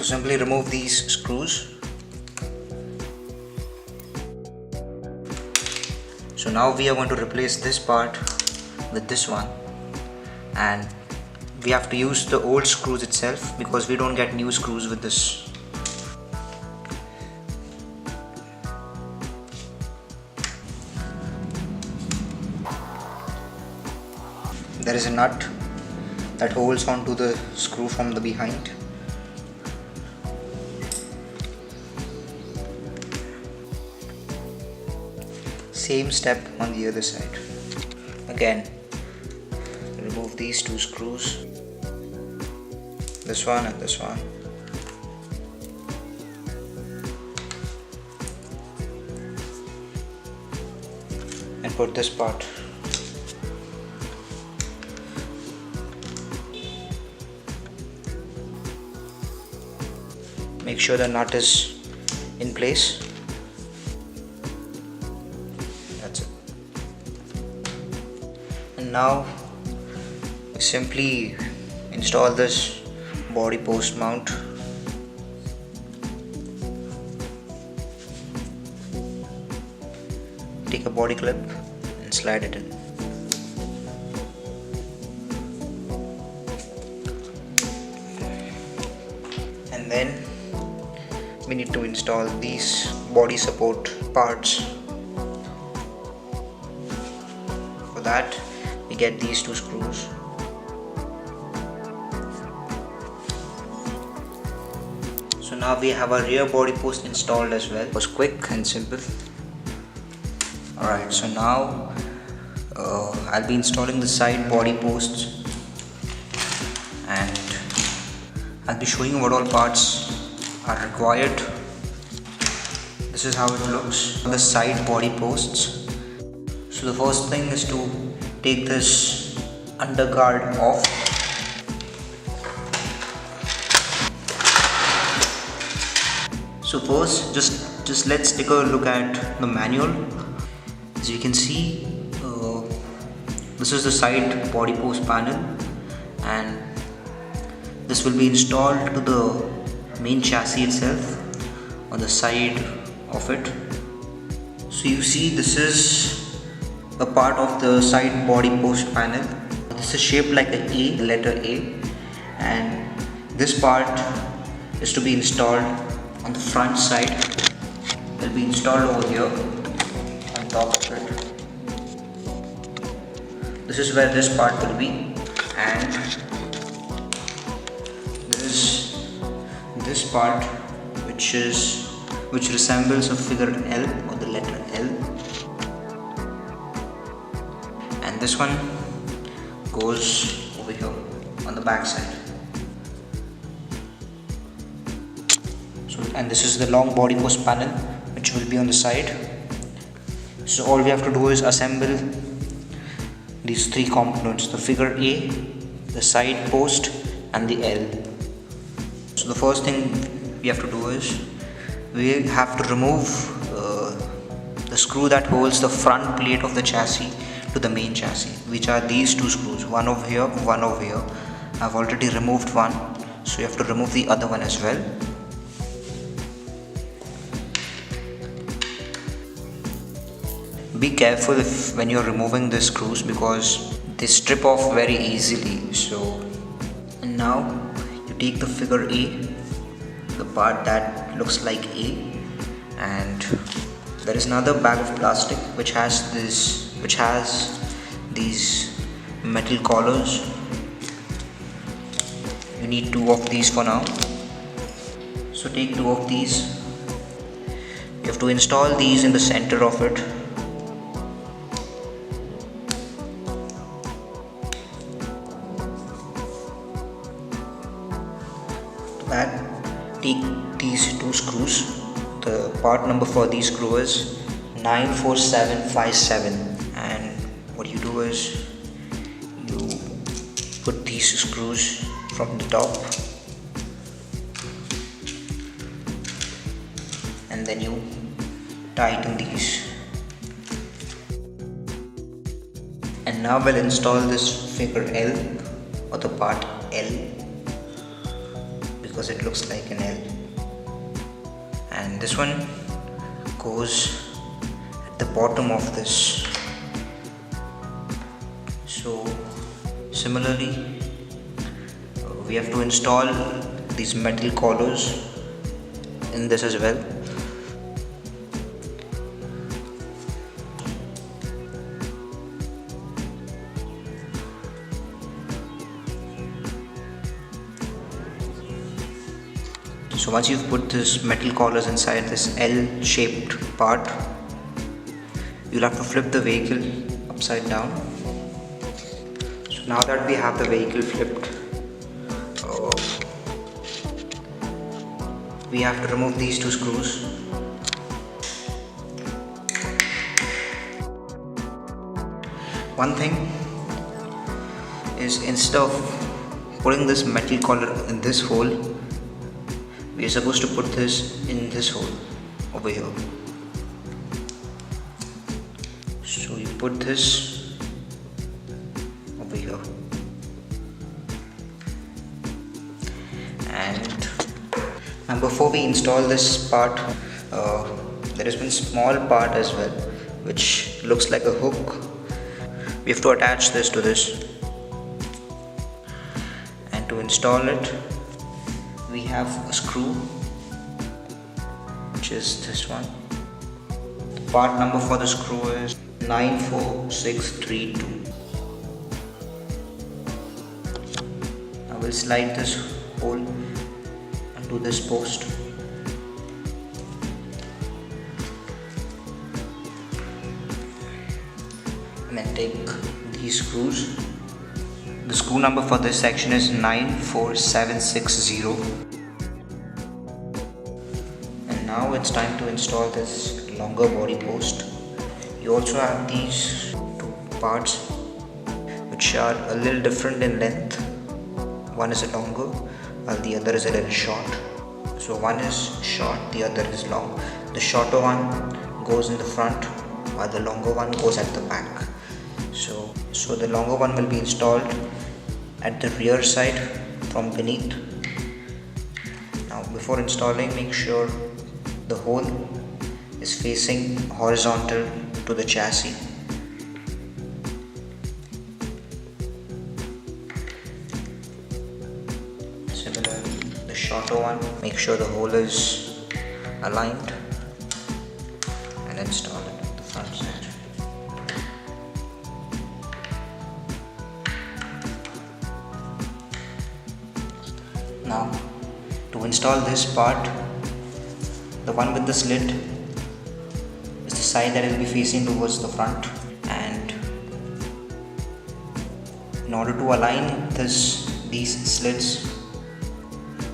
So simply remove these screws. So now we are going to replace this part with this one, and we have to use the old screws itself because we don't get new screws with this. There is a nut that holds onto the screw from the behind. Same step on the other side. Again, remove these two screws, this one and this one. And put this part. Make sure the nut is in place. That's it. And now simply install this body post mount. Take a body clip and slide it in. And then we need to install these body support parts. For that, we get these two screws. So now we have our rear body post installed as well. It was quick and simple. Alright, so now I'll be installing the side body posts, and I'll be showing you what all parts are required. This is how it looks, the side body posts. So the first thing is to take this underguard off. So first, just let's take a look at the manual. As you can see, this is the side body post panel, and this will be installed to the main chassis itself on the side of it. So you see, this is a part of the side body post panel. This is shaped like a A, the letter A, and this part is to be installed on the front side. It will be installed over here on top of it. This is where this part will be, and this part which resembles a figure L or the letter L, and this one goes over here on the back side. So, and this is the long body post panel which will be on the side. So all we have to do is assemble these three components: the figure A, the side post, and the L. So the first thing we have to do is we have to remove the screw that holds the front plate of the chassis to the main chassis, which are these two screws, one over here, one over here. I've already removed one, so you have to remove the other one as well. Be careful when you're removing the screws because they strip off very easily. So, and now you take the figure A, the part that looks like A, and there is another bag of plastic which has these metal collars. You need two of these for now. So take two of these. You have to install these in the center of it. That, take these two screws. The part number for these screws is 94757, and what you do is you put these screws from the top and then you tighten these. And now we'll install this figure L or the part L, because because it looks like an L, and this one goes at the bottom of this. So similarly, we have to install these metal collars in this as well. So once you've put this metal collars inside this L-shaped part, you'll have to flip the vehicle upside down. So now that we have the vehicle flipped, we have to remove these two screws. One thing is, instead of putting this metal collar in this hole, we are supposed to put this in this hole over here. So you put this over here, and now before we install this part, there is one small part as well which looks like a hook. We have to attach this to this, and to install it we have a screw, which is this one. The part number for the screw is 94632. Now we'll slide this hole onto this post. And then take these screws. The screw number for this section is 94760. And now it's time to install this longer body post. You also have these two parts which are a little different in length. One is longer while the other is a little short. So one is short, the other is long. The shorter one goes in the front while the longer one goes at the back. So the longer one will be installed at the rear side from beneath. Now before installing, make sure the hole is facing horizontal to the chassis. Similarly, the shorter one, make sure the hole is aligned and install it at the front side. Now to install this part, the one with the slit is the side that will be facing towards the front, and in order to align these slits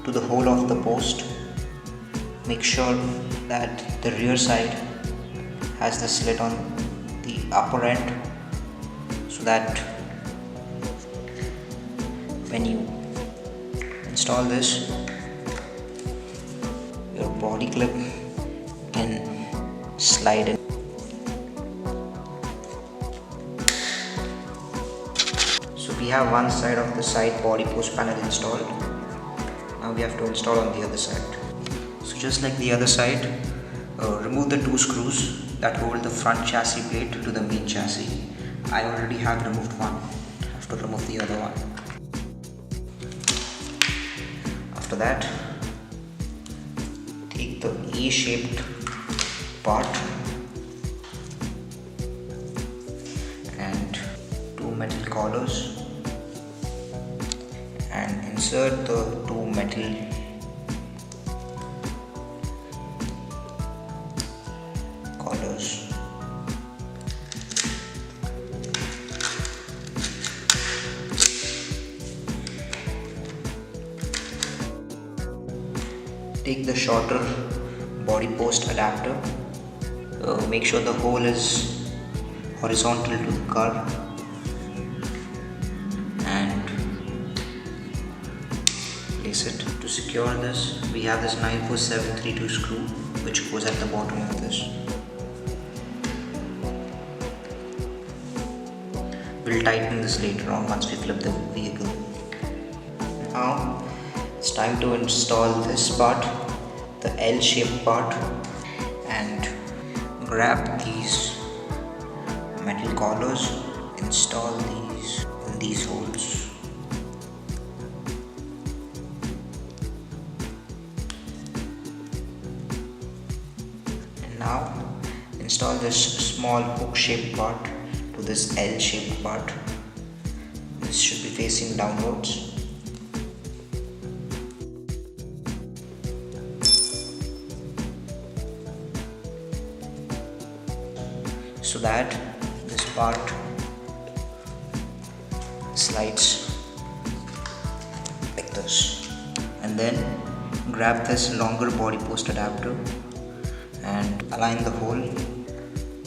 to the hole of the post, make sure that the rear side has the slit on the upper end, so that when you install this, your body clip can slide in. So we have one side of the side body post panel installed. Now we have to install on the other side. So just like the other side, remove the two screws that hold the front chassis plate to the main chassis. I already have removed one. I have to remove the other one. After that, take the A-shaped part and two metal collars and insert the two metal collars. Take the shorter body post adapter, make sure the hole is horizontal to the car, and place it. To secure this, we have this 94732 screw which goes at the bottom of this. We'll tighten this later on once we flip the vehicle. Now It's time to install this part, the L-shaped part, and grab these metal collars, install these in these holes. And now install this small hook-shaped part to this L-shaped part. This should be facing downwards. So that this part slides like this, and then grab this longer body post adapter and align the hole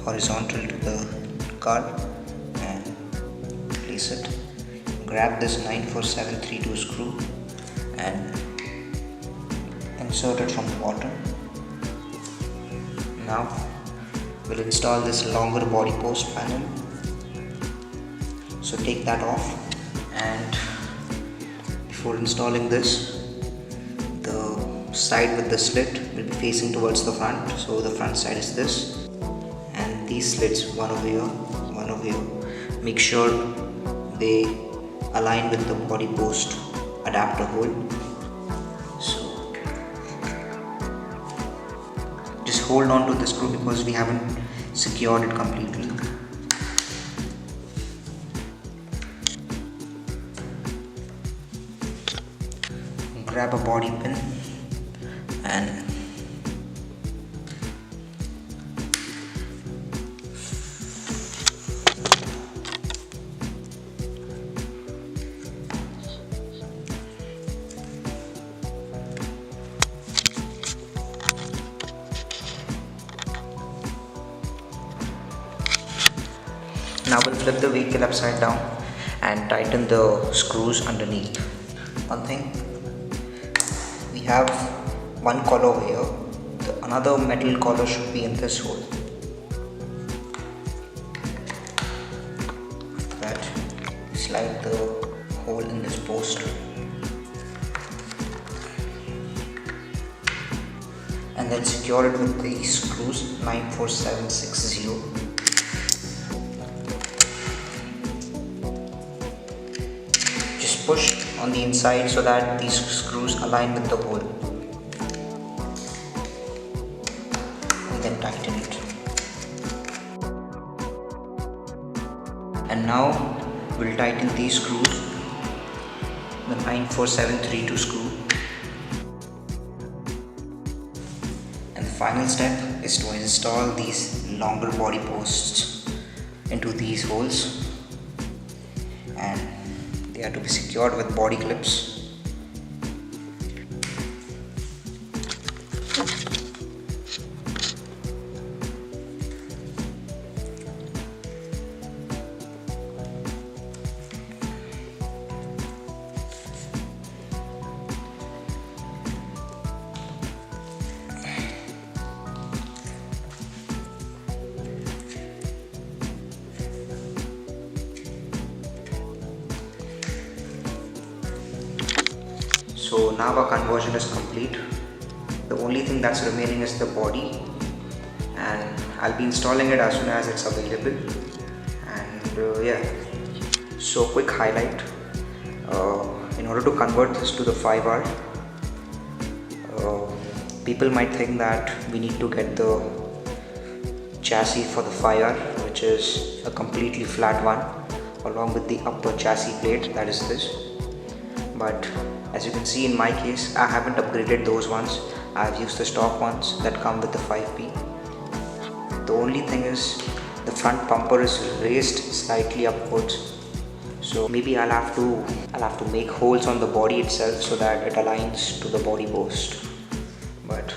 horizontal to the card and place it. Grab this 94732 screw and insert it from the bottom. Now we'll install this longer body post panel. So take that off, and before installing this, the side with the slit will be facing towards the front. So the front side is this, and these slits, one over here, one over here, make sure they align with the body post adapter hole. So just hold on to the screw because we haven't secured it completely. Grab a body pin and now we'll flip the vehicle upside down and tighten the screws underneath. One thing, we have one collar over here, another metal collar should be in this hole. After that, slide the hole in this post and then secure it with these screws 94760. Push on the inside so that these screws align with the hole, and then tighten it. And now we'll tighten these screws, the 94732 screw. And the final step is to install these longer body posts into these holes, and they are to be secured with body clips. So now our conversion is complete. The only thing that's remaining is the body, and I'll be installing it as soon as it's available. And yeah, so quick highlight, in order to convert this to the 5R, people might think that we need to get the chassis for the 5R, which is a completely flat one, along with the upper chassis plate, that is this. But as you can see, in my case, I haven't upgraded those ones. I've used the stock ones that come with the 5P. The only thing is the front bumper is raised slightly upwards, so maybe I'll have to make holes on the body itself so that it aligns to the body post. But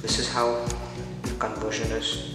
this is how the conversion is.